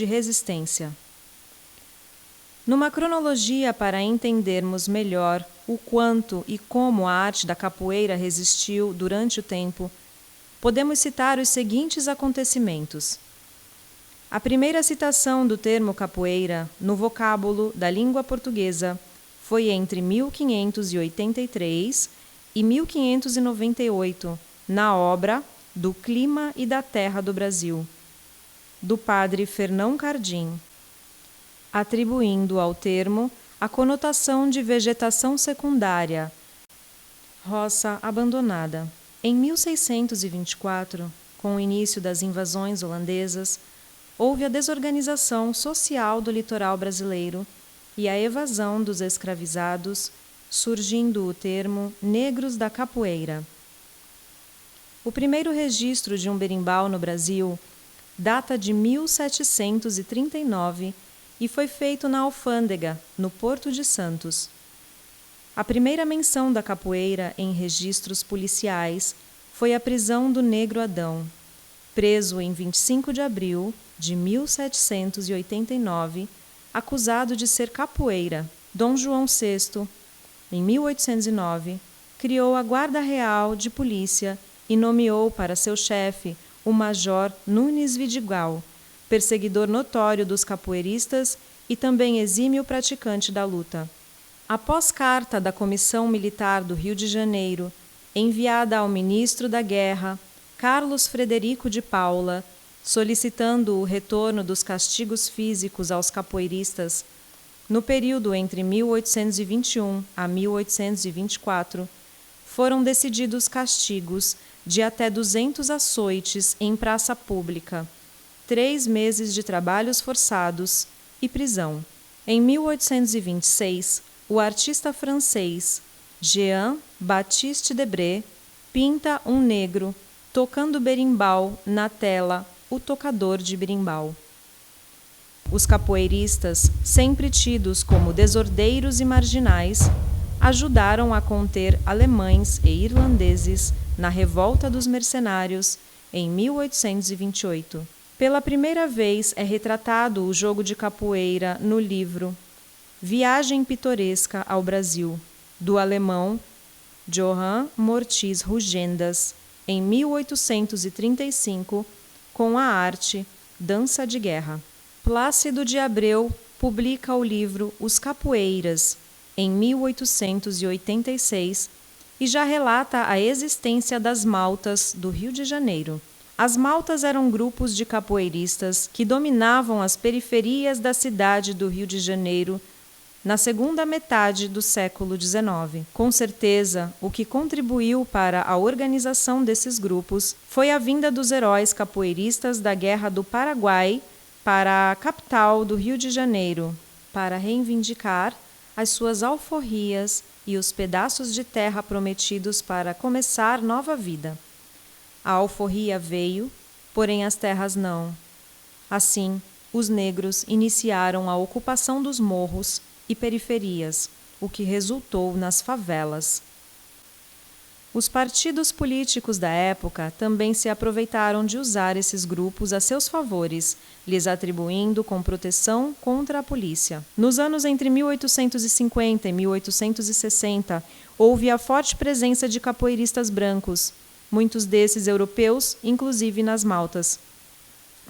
de resistência. Numa cronologia para entendermos melhor o quanto e como a arte da capoeira resistiu durante o tempo, podemos citar os seguintes acontecimentos. A primeira citação do termo capoeira no vocábulo da língua portuguesa foi entre 1583 e 1598, na obra Do Clima e da Terra do Brasil, do padre Fernão Cardim, atribuindo ao termo a conotação de vegetação secundária, roça abandonada. Em 1624, com o início das invasões holandesas, houve a desorganização social do litoral brasileiro e a evasão dos escravizados, surgindo o termo negros da capoeira. O primeiro registro de um berimbau no Brasil data de 1739 e foi feito na Alfândega, no Porto de Santos. A primeira menção da capoeira em registros policiais foi a prisão do negro Adão, preso em 25 de abril de 1789, acusado de ser capoeira. Dom João VI, em 1809, criou a Guarda Real de Polícia e nomeou para seu chefe o Major Nunes Vidigal, perseguidor notório dos capoeiristas e também exímio praticante da luta. Após carta da Comissão Militar do Rio de Janeiro, enviada ao ministro da Guerra, Carlos Frederico de Paula, solicitando o retorno dos castigos físicos aos capoeiristas, no período entre 1821 a 1824, foram decididos castigos de até 200 açoites em praça pública, 3 meses de trabalhos forçados e prisão. Em 1826, o artista francês Jean-Baptiste Debré pinta um negro tocando berimbau na tela O Tocador de Berimbau. Os capoeiristas, sempre tidos como desordeiros e marginais, ajudaram a conter alemães e irlandeses na Revolta dos Mercenários em 1828. Pela primeira vez é retratado o jogo de capoeira no livro Viagem Pitoresca ao Brasil, do alemão Johann Mortis Rugendas, em 1835, com a arte Dança de Guerra. Plácido de Abreu publica o livro Os Capoeiras, em 1886, e já relata a existência das maltas do Rio de Janeiro. As maltas eram grupos de capoeiristas que dominavam as periferias da cidade do Rio de Janeiro na segunda metade do século XIX. Com certeza, o que contribuiu para a organização desses grupos foi a vinda dos heróis capoeiristas da Guerra do Paraguai para a capital do Rio de Janeiro, para reivindicar as suas alforrias e os pedaços de terra prometidos para começar nova vida. A alforria veio, porém as terras não. Assim, os negros iniciaram a ocupação dos morros e periferias, o que resultou nas favelas. Os partidos políticos da época também se aproveitaram de usar esses grupos a seus favores, lhes atribuindo com proteção contra a polícia. Nos anos entre 1850 e 1860, houve a forte presença de capoeiristas brancos, muitos desses europeus, inclusive nas maltas.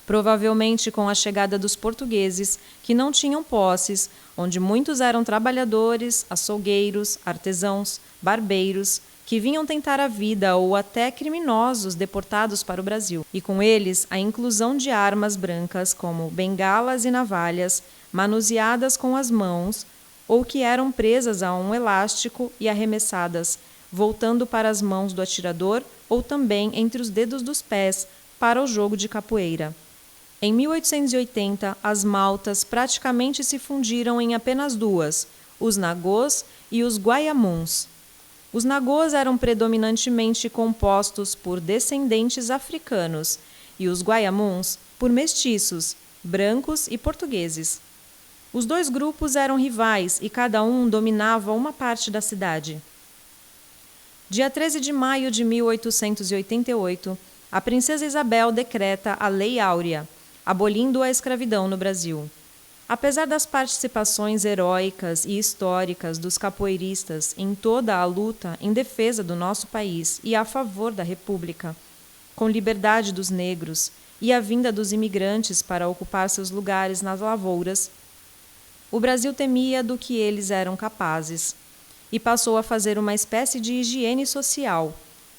Provavelmente com a chegada dos portugueses, que não tinham posses, onde muitos eram trabalhadores, açougueiros, artesãos, barbeiros, que vinham tentar a vida ou até criminosos deportados para o Brasil, e com eles a inclusão de armas brancas como bengalas e navalhas, manuseadas com as mãos, ou que eram presas a um elástico e arremessadas, voltando para as mãos do atirador ou também entre os dedos dos pés, para o jogo de capoeira. Em 1880, as maltas praticamente se fundiram em apenas duas, os nagôs e os guaiamuns. Os nagôs eram predominantemente compostos por descendentes africanos e os guaiamuns por mestiços, brancos e portugueses. Os dois grupos eram rivais e cada um dominava uma parte da cidade. Dia 13 de maio de 1888, a princesa Isabel decreta a Lei Áurea, abolindo a escravidão no Brasil. Apesar das participações heróicas e históricas dos capoeiristas em toda a luta em defesa do nosso país e a favor da República, com liberdade dos negros e a vinda dos imigrantes para ocupar seus lugares nas lavouras, o Brasil temia do que eles eram capazes e passou a fazer uma espécie de higiene social,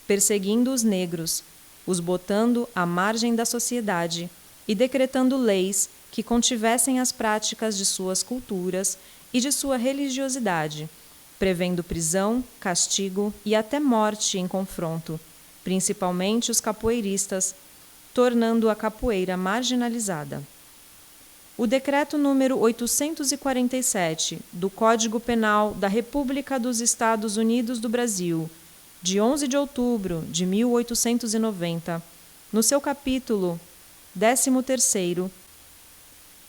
perseguindo os negros, os botando à margem da sociedade e decretando leis que contivessem as práticas de suas culturas e de sua religiosidade, prevendo prisão, castigo e até morte em confronto, principalmente os capoeiristas, tornando a capoeira marginalizada. O decreto número 847 do Código Penal da República dos Estados Unidos do Brasil, de 11 de outubro de 1890, no seu capítulo 13º,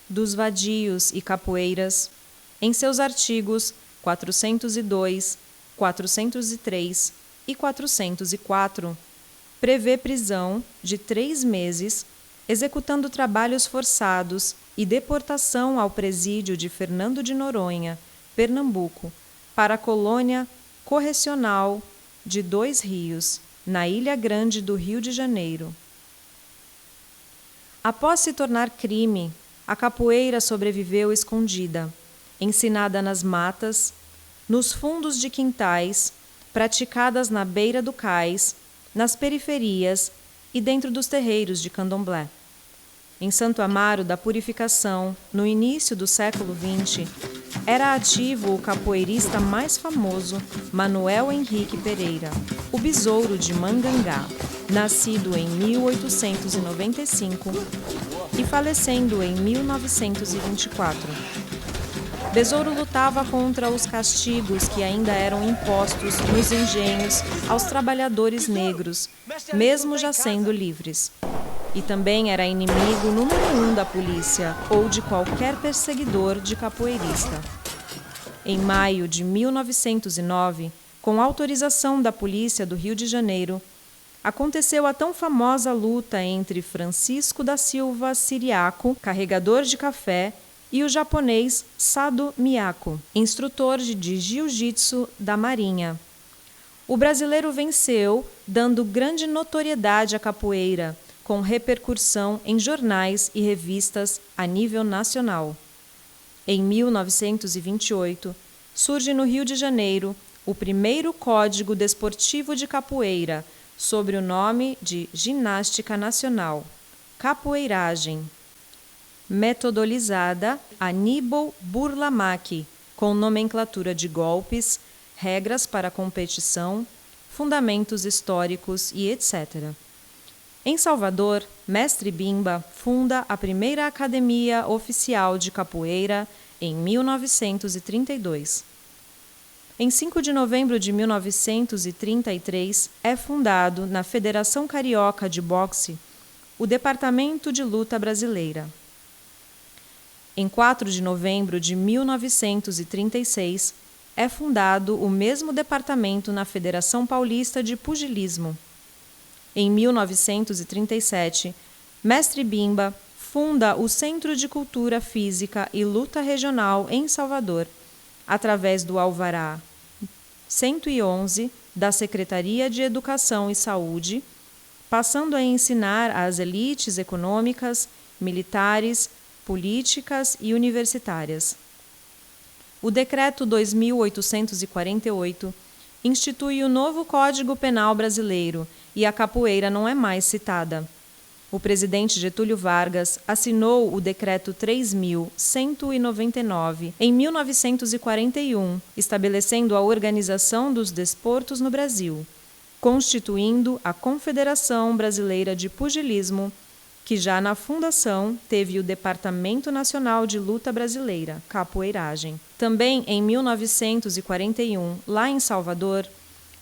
dos vadios e capoeiras, em seus artigos 402, 403 e 404, prevê prisão de 3 meses, executando trabalhos forçados e deportação ao presídio de Fernando de Noronha, Pernambuco, para a colônia correcional de 2 Rios, na Ilha Grande do Rio de Janeiro. Após se tornar crime, a capoeira sobreviveu escondida, ensinada nas matas, nos fundos de quintais, praticadas na beira do cais, nas periferias e dentro dos terreiros de candomblé. Em Santo Amaro da Purificação, no início do século XX, era ativo o capoeirista mais famoso, Manuel Henrique Pereira, o Besouro de Mangangá, nascido em 1895 e falecendo em 1924. Besouro lutava contra os castigos que ainda eram impostos nos engenhos aos trabalhadores negros, mesmo já sendo livres. E também era inimigo número 1 da polícia ou de qualquer perseguidor de capoeirista. Em maio de 1909, com autorização da polícia do Rio de Janeiro, aconteceu a tão famosa luta entre Francisco da Silva Siriaco, carregador de café, e o japonês Sado Miyako, instrutor de jiu-jitsu da Marinha. O brasileiro venceu, dando grande notoriedade à capoeira, com repercussão em jornais e revistas a nível nacional. Em 1928, surge no Rio de Janeiro o primeiro Código Desportivo de Capoeira, sob o nome de Ginástica Nacional, Capoeiragem, metodolizada Aníbal Burlamaque, com nomenclatura de golpes, regras para competição, fundamentos históricos e etc. Em Salvador, Mestre Bimba funda a primeira Academia Oficial de Capoeira em 1932. Em 5 de novembro de 1933, é fundado, na Federação Carioca de Boxe, o Departamento de Luta Brasileira. Em 4 de novembro de 1936, é fundado o mesmo departamento na Federação Paulista de Pugilismo. Em 1937, Mestre Bimba funda o Centro de Cultura Física e Luta Regional em Salvador, através do Alvará 111 da Secretaria de Educação e Saúde, passando a ensinar às elites econômicas, militares, políticas e universitárias. O Decreto 2848 institui o novo Código Penal brasileiro e a capoeira não é mais citada. O presidente Getúlio Vargas assinou o Decreto 3.199 em 1941, estabelecendo a organização dos desportos no Brasil, constituindo a Confederação Brasileira de Pugilismo, que já na fundação teve o Departamento Nacional de Luta Brasileira, Capoeiragem. Também em 1941, lá em Salvador,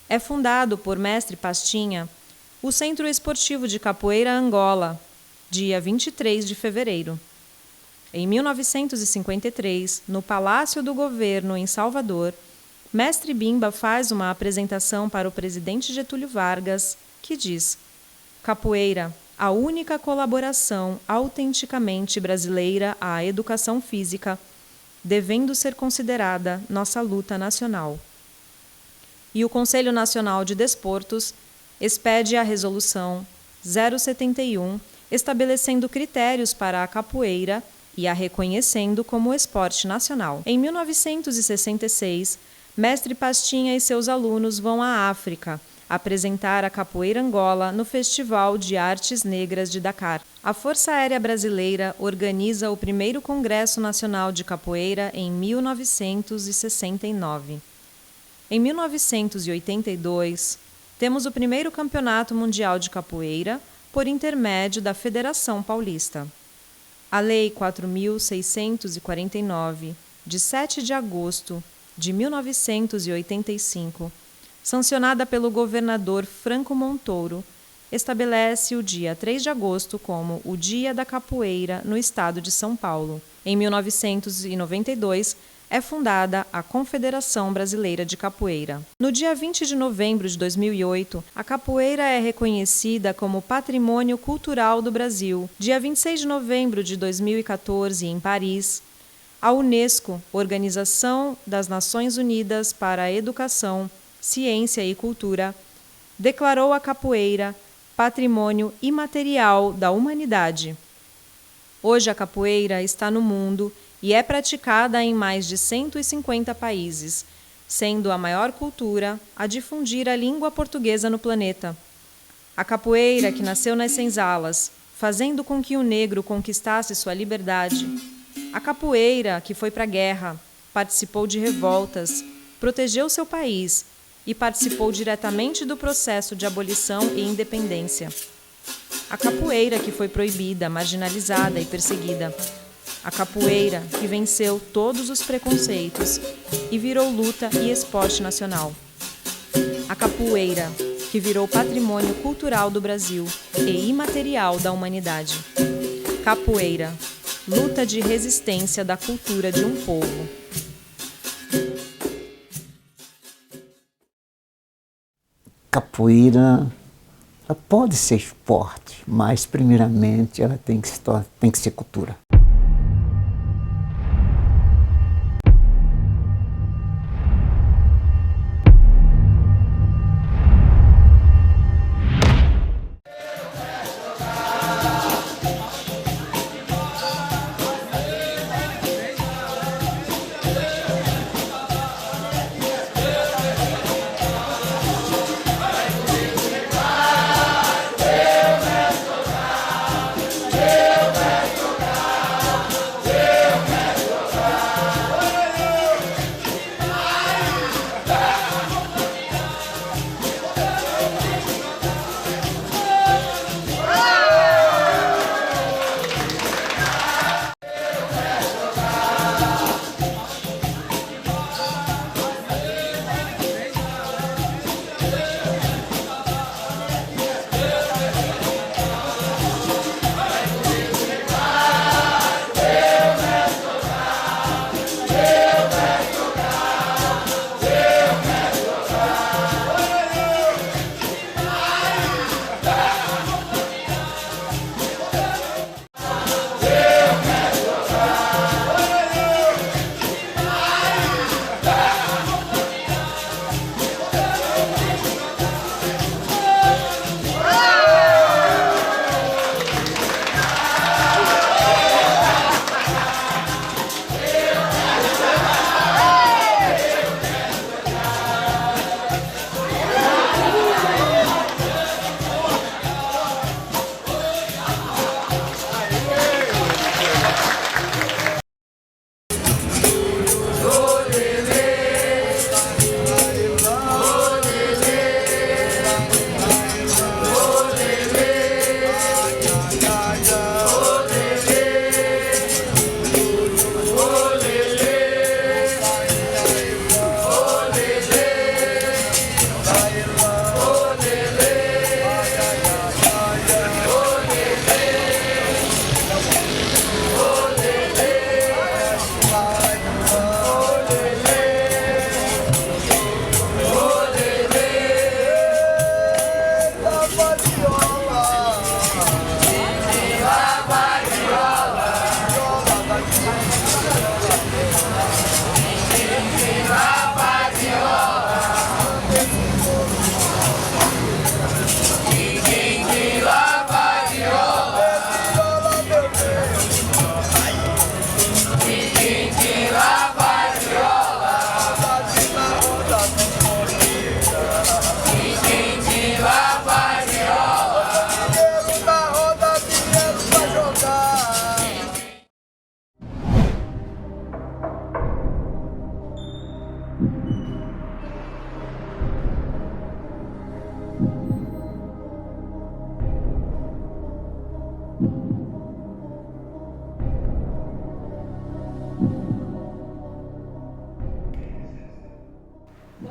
é fundado por Mestre Pastinha o Centro Esportivo de Capoeira Angola, dia 23 de fevereiro. Em 1953, no Palácio do Governo, em Salvador, Mestre Bimba faz uma apresentação para o presidente Getúlio Vargas, que diz: capoeira, a única colaboração autenticamente brasileira à educação física, devendo ser considerada nossa luta nacional. E o Conselho Nacional de Desportos expede a Resolução 071, estabelecendo critérios para a capoeira e a reconhecendo como esporte nacional. Em 1966, Mestre Pastinha e seus alunos vão à África apresentar a capoeira Angola no Festival de Artes Negras de Dakar. A Força Aérea Brasileira organiza o primeiro Congresso Nacional de Capoeira em 1969. Em 1982, temos o primeiro Campeonato Mundial de Capoeira por intermédio da Federação Paulista. A Lei 4.649, de 7 de agosto de 1985, sancionada pelo governador Franco Montoro, estabelece o dia 3 de agosto como o Dia da Capoeira no estado de São Paulo. Em 1992, é fundada a Confederação Brasileira de Capoeira. No dia 20 de novembro de 2008, a capoeira é reconhecida como Patrimônio Cultural do Brasil. Dia 26 de novembro de 2014, em Paris, a Unesco, Organização das Nações Unidas para a Educação, Ciência e Cultura, declarou a capoeira Patrimônio Imaterial da Humanidade. Hoje a capoeira está no mundo e é praticada em mais de 150 países, sendo a maior cultura a difundir a língua portuguesa no planeta. A capoeira, que nasceu nas senzalas, fazendo com que o negro conquistasse sua liberdade. A capoeira, que foi para a guerra, participou de revoltas, protegeu seu país e participou diretamente do processo de abolição e independência. A capoeira, que foi proibida, marginalizada e perseguida. A capoeira, que venceu todos os preconceitos e virou luta e esporte nacional. A capoeira, que virou patrimônio cultural do Brasil e imaterial da humanidade. Capoeira, luta de resistência da cultura de um povo. Capoeira, ela pode ser esporte, mas primeiramente ela tem que ser cultura.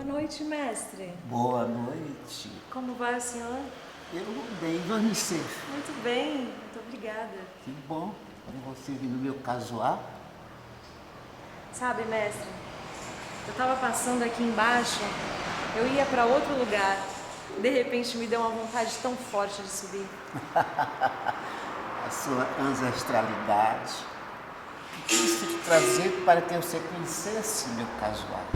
Boa noite, mestre. Boa noite. Como vai o senhor? Eu vou bem, você? Muito bem, muito obrigada. Que bom. Quando você vir no meu casuar. Sabe, mestre, eu estava passando aqui embaixo, eu ia para outro lugar. De repente me deu uma vontade tão forte de subir. A sua ancestralidade. Quis te trazer para que você conhecesse meu casuar.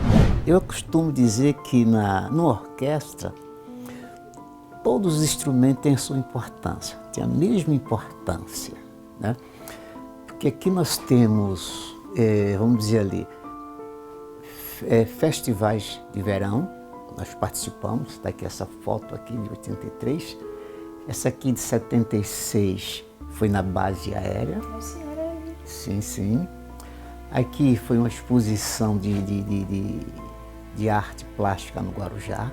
Eu costumo dizer que na orquestra, todos os instrumentos têm a sua importância, têm a mesma importância, né? Porque aqui nós temos, vamos dizer ali, festivais de verão, nós participamos, está aqui essa foto aqui de 83, essa aqui de 76 foi na base aérea. A senhora aí. Sim, sim. Aqui foi uma exposição de arte plástica no Guarujá.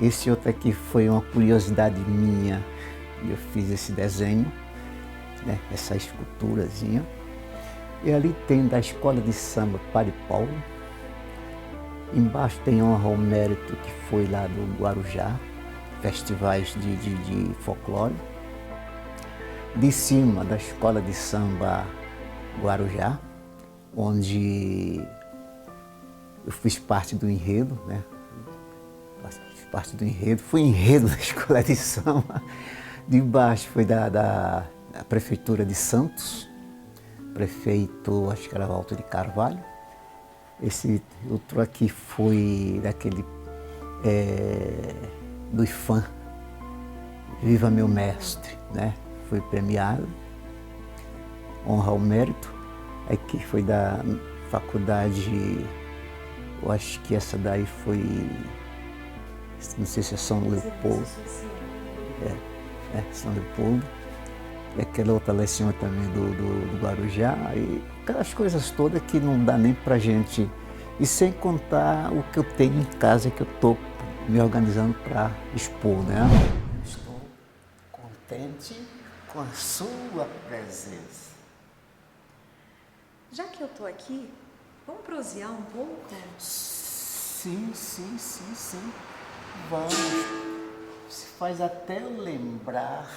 Esse outro aqui foi uma curiosidade minha, e eu fiz esse desenho, né, essa esculturazinha. E ali tem da Escola de Samba Padre Paulo. Embaixo tem honra ao mérito que foi lá do Guarujá, festivais de folclore. De cima da Escola de Samba Guarujá, onde eu fiz parte do enredo, né? Fiz parte do enredo, fui enredo da Escola de Samba. De baixo foi da Prefeitura de Santos, prefeito, acho que era Walter de Carvalho. Esse outro aqui foi daquele, do IFAM, Viva Meu Mestre, né? Foi premiado, honra ao mérito. Aqui foi da faculdade, eu acho que essa daí foi, não sei se é São Leopoldo. São Leopoldo. E aquela outra leção também do Guarujá, e aquelas coisas todas que não dá nem pra gente. E sem contar o que eu tenho em casa, que eu estou me organizando para expor, né? Estou contente com a sua presença. Já que eu tô aqui, vamos prosear um pouco? Sim. Vamos. Você faz até eu lembrar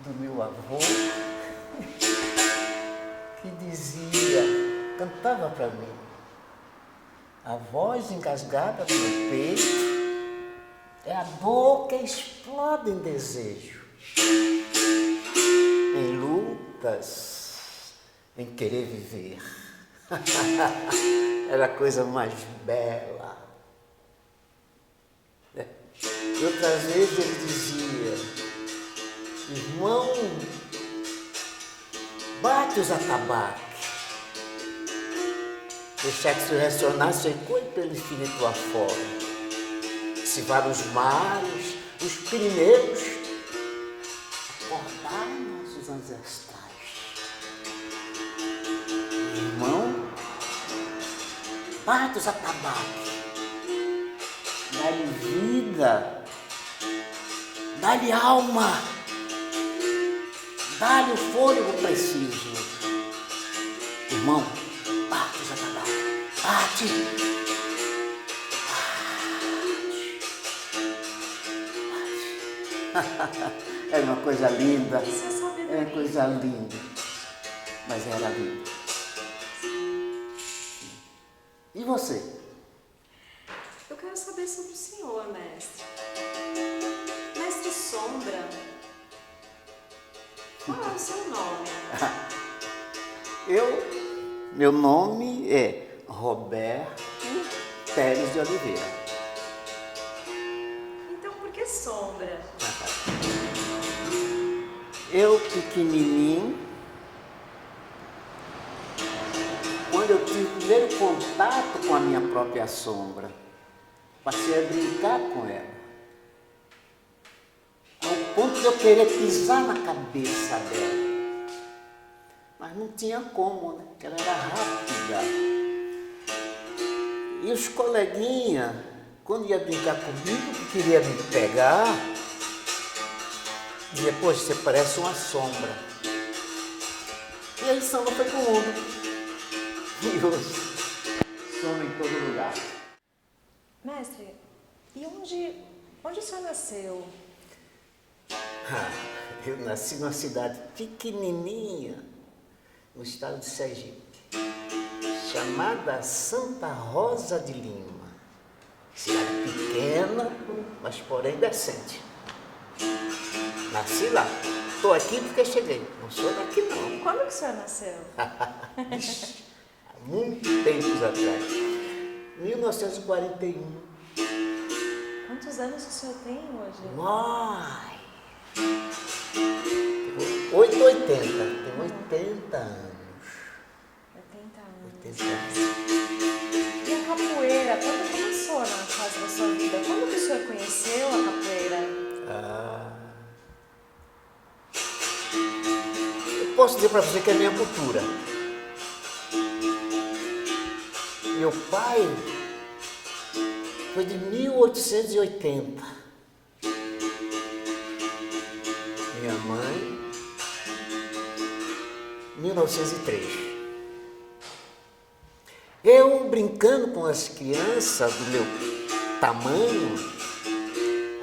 do meu avô, que dizia, cantava para mim, a voz engasgada no meu peito é a dor que explode em desejo, em lutas, em querer viver. Era a coisa mais bela. E outras vezes ele dizia, irmão, bate os atabaques, deixar que seu ressonância ecoe pelo infinito afora. Se vá nos mares, os Pirineus, acordar nossos ancestrais. Irmão, bate os atabaques, dá-lhe vida, dá-lhe alma, dá-lhe o fôlego preciso. Irmão, bate os atabaques, bate. Era uma coisa linda, era uma coisa linda, mas era linda. E você? Eu quero saber sobre o senhor, mestre. Mestre Sombra, qual é o seu nome? Meu nome é Roberto Pérez de Oliveira. Então por que Sombra? Eu, pequenininho, quando eu tive o primeiro contato com a minha própria sombra, passei a brincar com ela, ao ponto de eu querer pisar na cabeça dela. Mas não tinha como, né? Porque ela era rápida. E os coleguinhas, quando ia brincar comigo, que queria me pegar, dizia, poxa, você parece uma sombra. E aí samba foi pro mundo. E hoje, sombra em todo lugar. Mestre, e onde o senhor nasceu? Eu nasci numa cidade pequenininha, no estado de Sergipe, chamada Santa Rosa de Lima. Cidade pequena, mas porém decente. Nasci lá. Estou aqui porque cheguei. Não sou daqui não. Quando que o senhor nasceu? Ixi, há muito tempos atrás. 1941. Quantos anos o senhor tem hoje? Uai! 880. Tenho 80 anos. 80 anos. 80 anos. E a capoeira, quando começou na fase da sua vida? Quando que o senhor conheceu a capoeira? Eu posso dizer para você que é a minha cultura. Meu pai foi de 1880. Minha mãe, 1903. Eu brincando com as crianças do meu tamanho,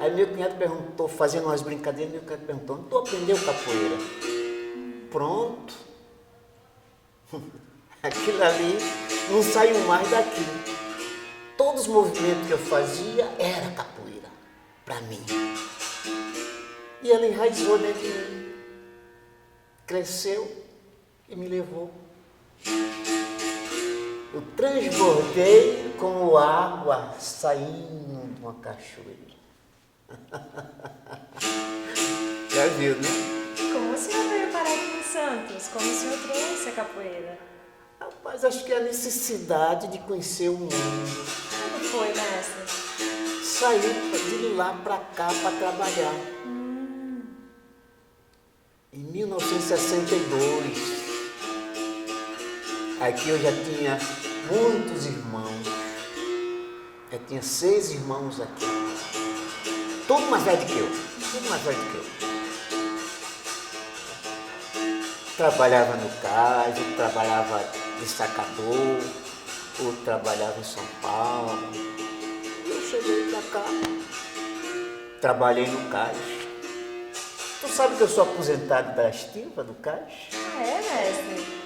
aí meu cunhado perguntou, fazendo umas brincadeiras, meu cunhado perguntou, tu aprendeu capoeira? Pronto. Aquilo ali não saiu mais daqui. Todos os movimentos que eu fazia era capoeira, para mim. E ela enraizou dentro de mim. Cresceu e me levou. Eu transbordei como água saindo de uma cachoeira. Já viu, né? Como o senhor veio parar aqui em Santos? Como o senhor trouxe a capoeira? Rapaz, acho que é a necessidade de conhecer o mundo. Como foi, mestre? Saí de lá para cá para trabalhar. Em 1962. Aqui eu já tinha muitos irmãos. Já tinha 6 irmãos aqui. Todo mais velho que eu. Tudo mais velho que eu. Trabalhava no cais, eu trabalhava de sacador, outro trabalhava em São Paulo. Eu cheguei pra cá, trabalhei no cais. Tu sabe que eu sou aposentado da estiva do cais? Ah, é, mestre?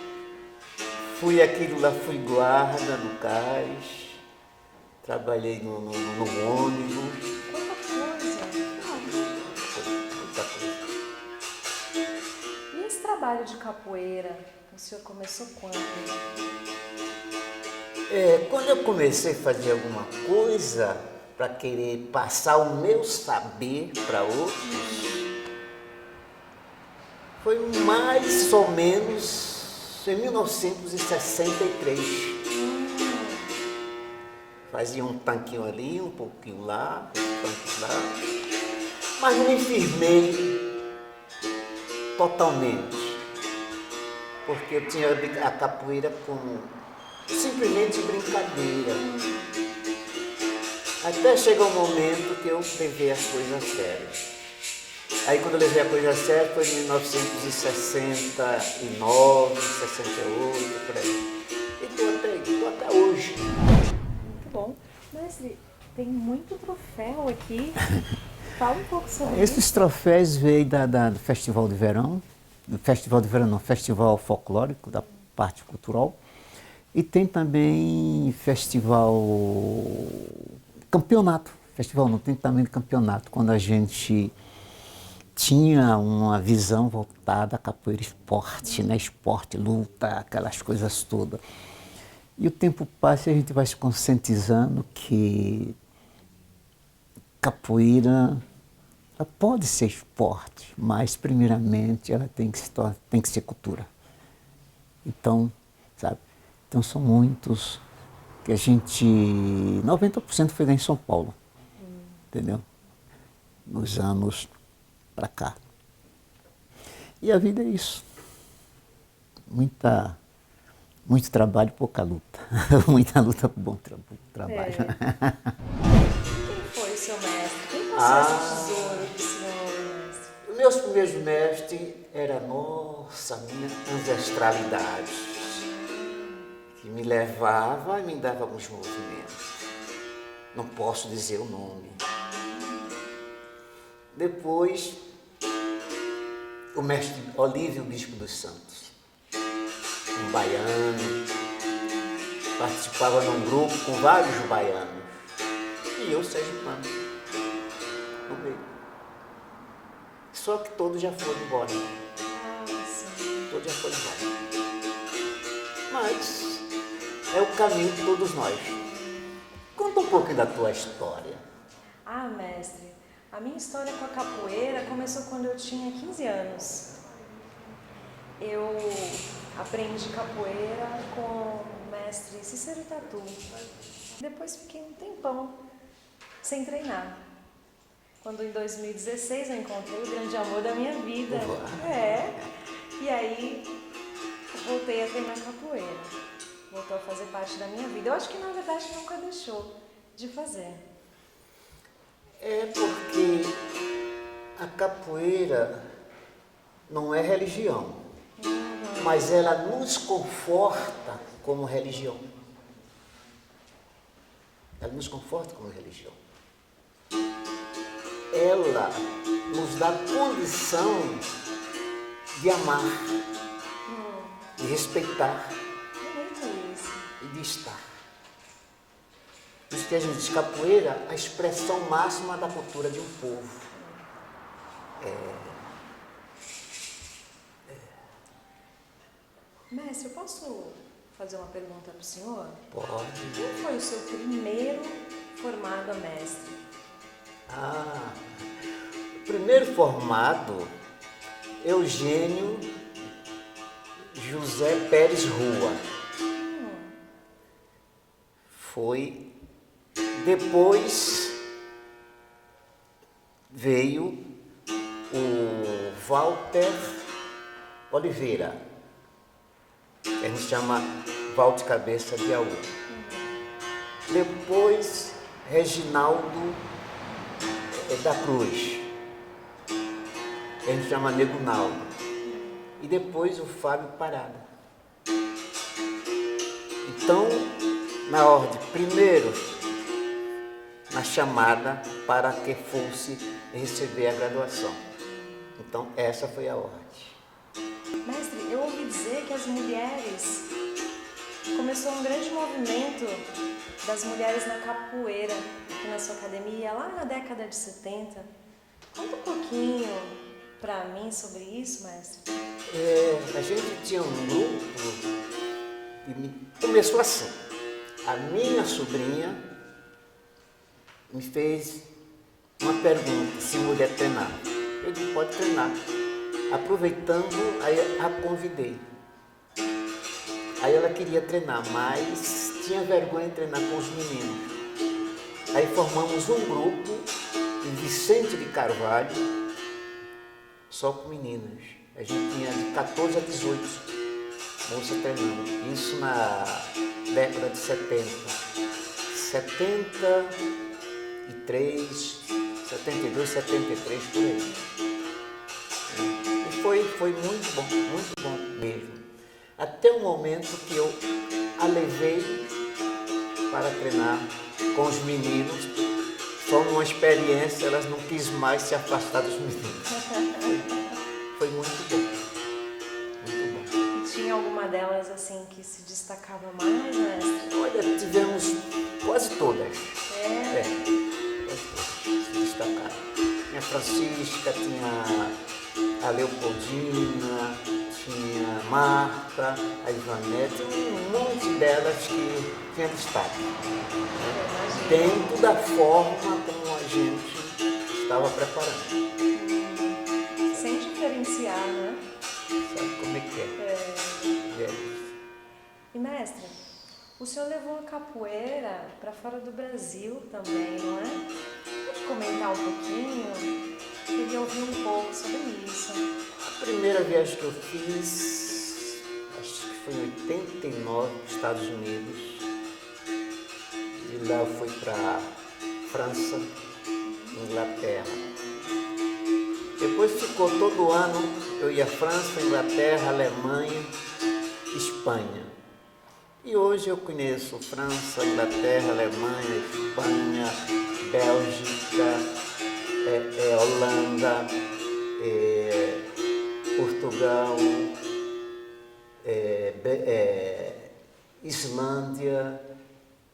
Fui aquilo lá, fui guarda no cais, trabalhei no ônibus. Quanta coisa! E esse trabalho de capoeira, o senhor começou quando? Quando eu comecei a fazer alguma coisa para querer passar o meu saber para outros, foi mais ou menos em 1963. Fazia um tanquinho ali, um pouquinho lá, um tanque lá, mas não me firmei totalmente, porque eu tinha a capoeira como simplesmente brincadeira. Até chegou um momento que eu levei as coisas a sério. Aí quando eu levei a coisa a sério foi em 1969, 68, por aí. E estou até hoje. Muito bom. Mestre, tem muito troféu aqui. Fala um pouco sobre isso. Esses troféus veio do Festival de Verão, Festival Folclórico, da parte cultural. E tem também campeonato, tem também campeonato, quando a gente tinha uma visão voltada à capoeira esporte, né? Esporte, luta, aquelas coisas todas. E o tempo passa e a gente vai se conscientizando que capoeira ela pode ser esporte, mas primeiramente ela tem que ser cultura. Então, sabe? Então são muitos que 90% foi lá em São Paulo, entendeu? Nos anos para cá. E a vida é isso. Muito trabalho, pouca luta. Muita luta, pouco trabalho. Quem foi o seu mestre? Quem passou esse tesouro do senhor, mestre? Os meus primeiros mestres eram minha ancestralidade. que me levava e me dava alguns movimentos. Não posso dizer o nome. Depois, o mestre Olívio Bispo dos Santos, um baiano, participava num grupo com vários baianos, e eu sergipano, no meio. Só que todos já foram embora. Todos já foram embora. Mas é o caminho de todos nós. Conta um pouco da tua história. Ah, mestre, a minha história com a capoeira começou quando eu tinha 15 anos. Eu aprendi capoeira com o mestre Cícero Tatu. Depois fiquei um tempão sem treinar. Quando em 2016 eu encontrei o grande amor da minha vida. E aí eu voltei a treinar capoeira. Voltou a fazer parte da minha vida. Eu acho que na verdade nunca deixou de fazer. É porque a capoeira não é religião, mas ela nos conforta como religião. Ela nos conforta como religião. Ela nos dá condição de amar, de respeitar e de estar. Por isso que a gente diz capoeira, a expressão máxima da cultura de um povo. Mestre, eu posso fazer uma pergunta para o senhor? Pode. Quem foi o seu primeiro formado a mestre? O primeiro formado, Eugênio José Pérez Rua. Foi. Depois veio o Walter Oliveira, que a gente chama Walter Cabeça de Aú. Depois, Reginaldo da Cruz, que a gente chama Nego Naldo. E depois o Fábio Parada. Então, na ordem, primeiro, na chamada para que fosse receber a graduação. Então, essa foi a ordem. Mestre, eu ouvi dizer que as mulheres... Começou um grande movimento das mulheres na capoeira aqui na sua academia, lá na década de 70. Conta um pouquinho para mim sobre isso, mestre. A gente tinha um grupo e começou assim. A minha sobrinha me fez uma pergunta, se mulher treinar. Eu disse, pode treinar. Aproveitando, aí a convidei. Aí ela queria treinar, mas tinha vergonha de treinar com os meninos. Aí formamos um grupo em Vicente de Carvalho, só com meninas. A gente tinha de 14 a 18 moças treinando. Isso na década de 70. 73, 72, 73, por aí. E foi muito bom mesmo. Até o momento que eu a levei para treinar com os meninos. Foi uma experiência, elas não quis mais se afastar dos meninos. Foi muito bom. Muito bom. E tinha alguma delas assim que se destacava mais, mestre? Olha, tivemos quase todas. Quase todas se destacaram. Tinha a Francisca, tinha a Leopoldina, tinha a Marta, a Ivanete, um monte delas que tinha destaque. Dentro da forma como a gente estava preparando. Sem diferenciar, né? Sabe como é que é? E mestre, o senhor levou a capoeira para fora do Brasil também, não é? Pode comentar um pouquinho? Queria ouvir um pouco sobre isso. A primeira viagem que eu fiz, acho que foi em 89, para os Estados Unidos. De lá eu fui para França, Inglaterra. Depois ficou todo ano, eu ia França, Inglaterra, Alemanha, Espanha. E hoje eu conheço França, Inglaterra, Alemanha, Espanha, Bélgica, Holanda, Portugal, Islândia,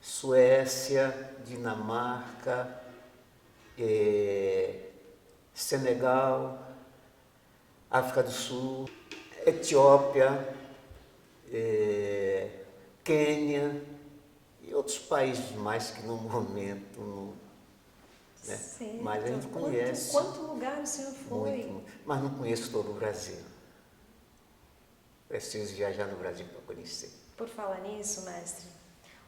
Suécia, Dinamarca, Senegal, África do Sul, Etiópia, Quênia e outros países mais que no momento, né? Mas a gente conhece. Quanto lugar o senhor foi? Muito, mas não conheço todo o Brasil. Preciso viajar no Brasil para conhecer. Por falar nisso, mestre,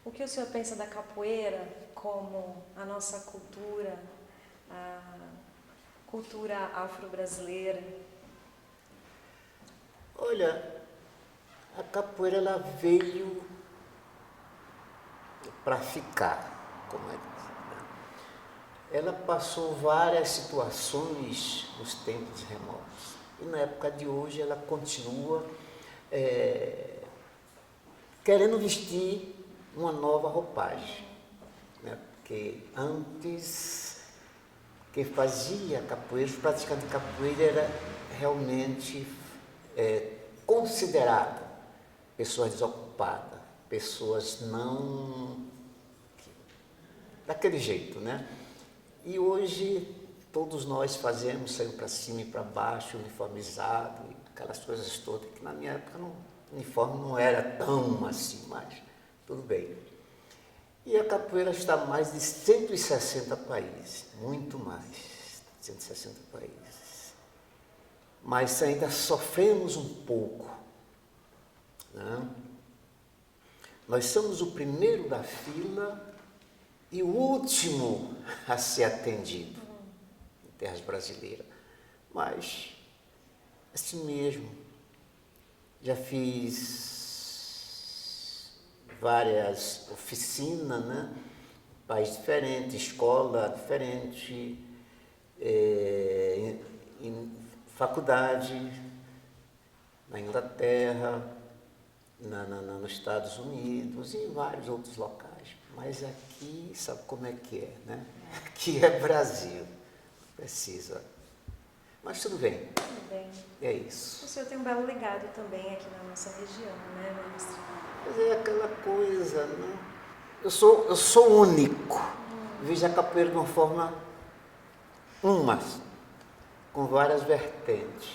o que o senhor pensa da capoeira como a nossa cultura, a cultura afro-brasileira? Olha, a capoeira ela veio para ficar, como é que ela passou várias situações nos tempos remotos. E na época de hoje ela continua querendo vestir uma nova roupagem, né? Porque antes quem fazia capoeira, os praticantes de capoeira era realmente considerada pessoas desocupadas, pessoas não daquele jeito, né? E hoje todos nós fazemos, saímos para cima e para baixo, uniformizado, aquelas coisas todas, que na minha época o uniforme não era tão assim, mas tudo bem. E a capoeira está em mais de 160 países, muito mais, 160 países. Mas ainda sofremos um pouco, né? Nós somos o primeiro da fila e o último a ser atendido em terras brasileiras. Mas, assim mesmo, já fiz várias oficinas, né? País diferente, escola diferente, em faculdade, na Inglaterra, nos Estados Unidos e em vários outros locais. Mas aqui, sabe como é que é, né? Aqui é Brasil, precisa. Mas tudo bem. Tudo bem. É isso. O senhor tem um belo legado também aqui na nossa região, né, mestre? Mas é aquela coisa, né? Eu sou único. Vejo a capoeira de uma forma com várias vertentes.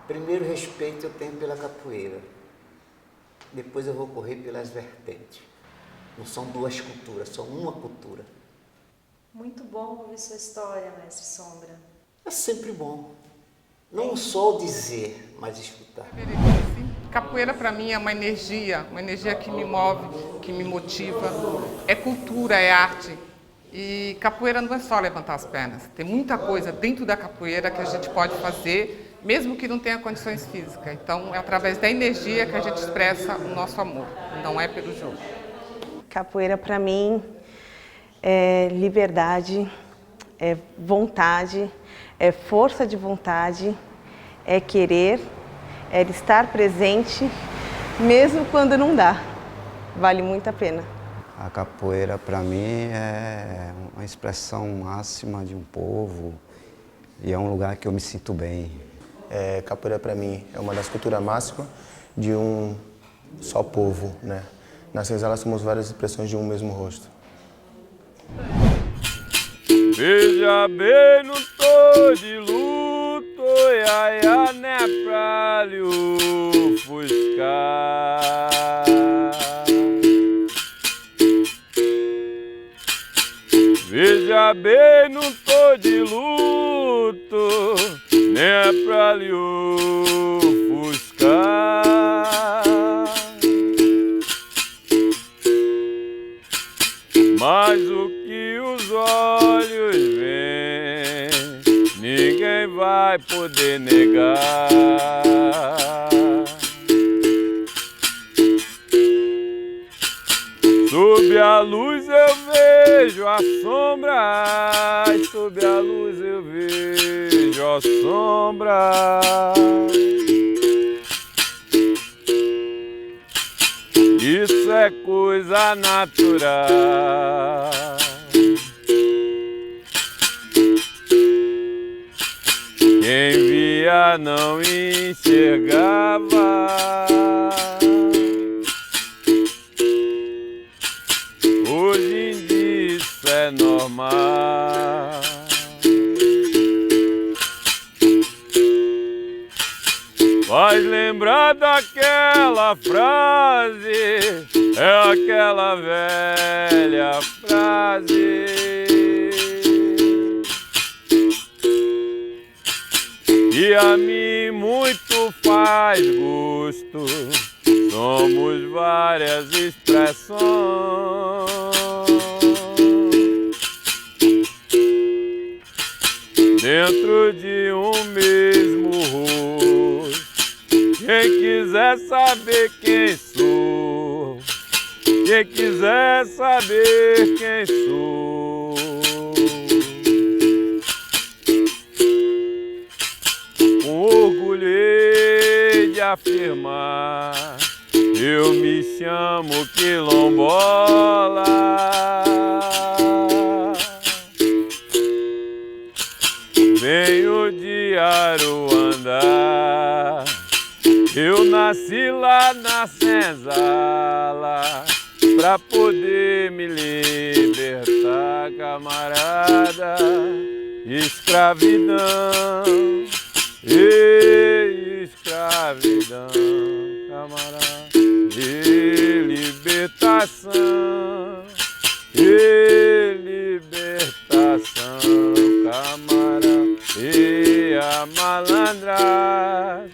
Primeiro, respeito eu tenho pela capoeira. Depois eu vou correr pelas vertentes. Não são duas culturas, são uma cultura. Muito bom ouvir sua história, mestre Sombra. É sempre bom. Não só dizer, mas escutar. Capoeira para mim é uma energia que me move, que me motiva. É cultura, é arte. E capoeira não é só levantar as pernas. Tem muita coisa dentro da capoeira que a gente pode fazer, mesmo que não tenha condições físicas. Então é através da energia que a gente expressa o nosso amor, não é pelo jogo. Capoeira para mim é liberdade, é vontade, é força de vontade, é querer, é estar presente, mesmo quando não dá. Vale muito a pena. A capoeira para mim é uma expressão máxima de um povo e é um lugar que eu me sinto bem. Capoeira para mim é uma das culturas máximas de um só povo, né? Na senzala somos várias expressões de um mesmo rosto. Veja bem, não tô de luto, ai, ai, né, pra lhe ofuscar. Veja bem, não tô de luto, nem é pra lhe ofuscar. Mas o que os olhos veem, ninguém vai poder negar. Sob a luz eu vejo a sombra, sob a luz eu vejo a sombra. isso é coisa natural. Quem via não enxergava. Hoje em dia isso é normal. Faz lembrar daquela frase, é aquela velha frase. E a mim muito faz gosto, somos várias expressões. Dentro de um mesmo rosto. Quem quiser saber quem sou, quem quiser saber quem sou, com orgulho hei de afirmar, eu me chamo Quilombola. Venho de Aruandá, eu nasci lá na senzala, pra poder me libertar, camarada. Escravidão, escravidão, camarada. E libertação, camarada. E a malandragem,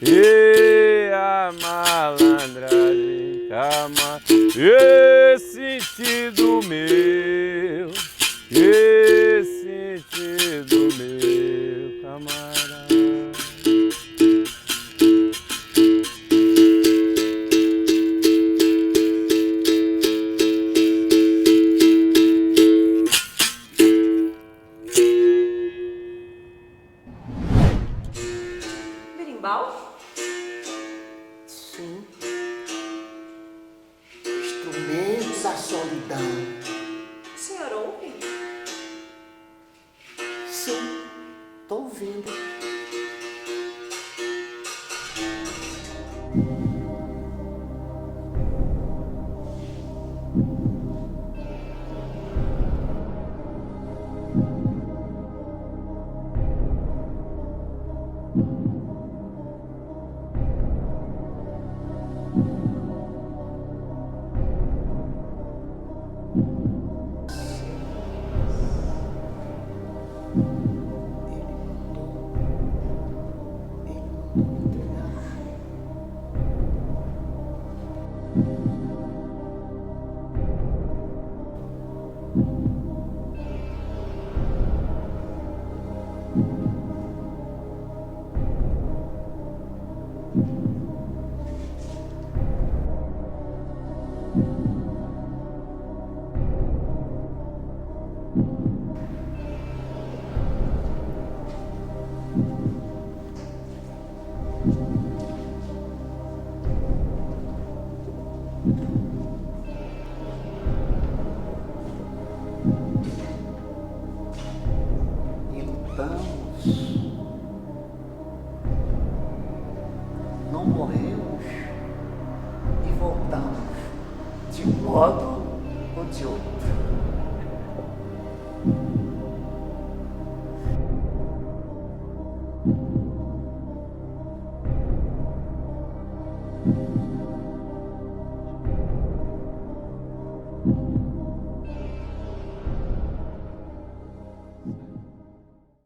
e a malandragem, camarada. E sentido meu, e sentido meu, camarada. Berimbau? Sim. Instrumentos da solidão. O senhor ouve? Sim, tô ouvindo. E lutamos, não morremos e voltamos de um modo ou de outro.